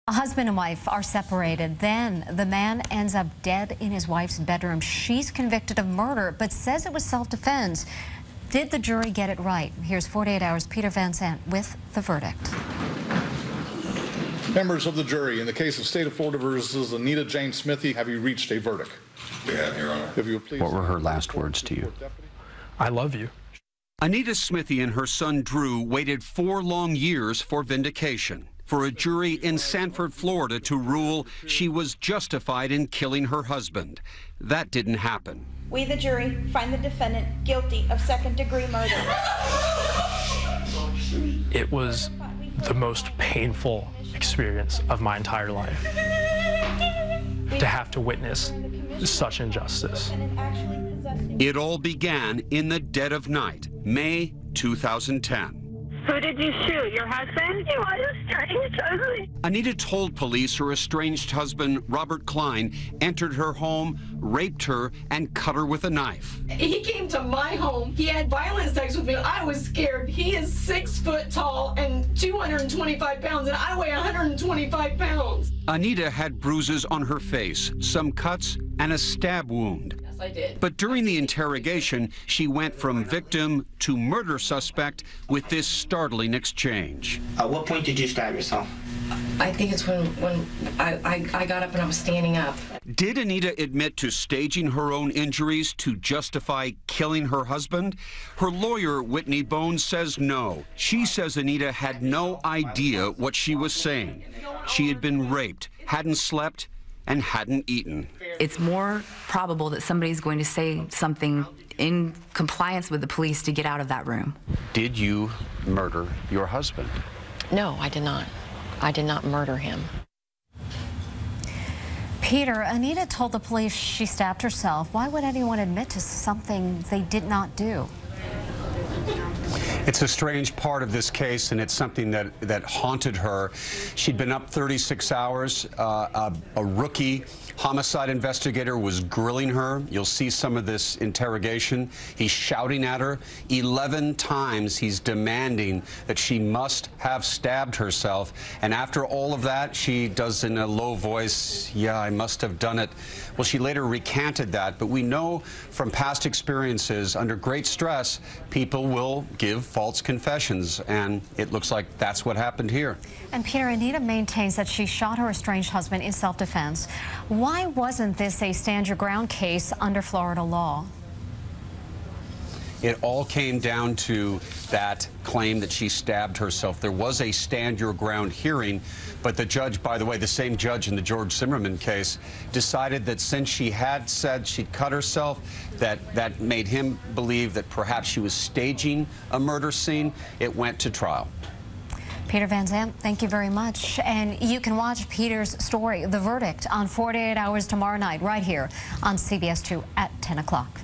A husband and wife are separated. Then the man ends up dead in his wife's bedroom. She's convicted of murder, but says it was self-defense. Did the jury get it right? Here's 48 Hours Peter VanSant with the verdict. Members of the jury, in the case of State of Florida versus Anita Jane Smithy, have you reached a verdict? We have, Your Honor. If you please, what were her last words to you? I love you. Anita Smithy and her son Drew waited 4 long years for vindication, for a jury in Sanford, Florida to rule she was justified in killing her husband. That didn't happen. We, the jury, find the defendant guilty of second-degree murder. It was the most painful experience of my entire life to have to witness such injustice. It all began in the dead of night, May 2010. Who did you shoot? Your husband? He was estranged husband. Anita told police her estranged husband, Robert Klein, entered her home, raped her, and cut her with a knife. He came to my home. He had violent sex with me. I was scared. He is 6 foot tall and 225 pounds, and I weigh 125 pounds. Anita had bruises on her face, some cuts, and a stab wound. Yes, I did. But during the interrogation, she went from victim to murder suspect with this startling exchange. At what point did you stab yourself? I think it's when I got up and I was standing up. Did Anita admit to staging her own injuries to justify killing her husband? Her lawyer, Whitney Bones, says no. She says Anita had no idea what she was saying. She had been raped, hadn't slept, and hadn't eaten. It's more probable that somebody's going to say something in compliance with the police to get out of that room. Did you murder your husband? No, I did not. I did not murder him. Peter, Anita told the police she stabbed herself. Why would anyone admit to something they did not do? It's a strange part of this case, and it's something that haunted her. She'd been up 36 hours. A rookie homicide investigator was grilling her. You'll see some of this interrogation. He's shouting at her. 11 times he's demanding that she must have stabbed herself. And after all of that, she does in a low voice, "Yeah, I must have done it." Well, she later recanted that, but we know from past experiences, under great stress, people will give false confessions, and it looks like that's what happened here. And Peter, Anita maintains that she shot her estranged husband in self-defense. Why wasn't this a stand-your-ground case under Florida law? It all came down to that claim that she stabbed herself. There was a stand-your-ground hearing, but the judge, by the way, the same judge in the George Zimmerman case, decided that since she had said she'd cut herself, that made him believe that perhaps she was staging a murder scene. It went to trial. Peter VanSant, thank you very much. And you can watch Peter's story, The Verdict, on 48 Hours tomorrow night, right here on CBS 2 at 10 o'clock.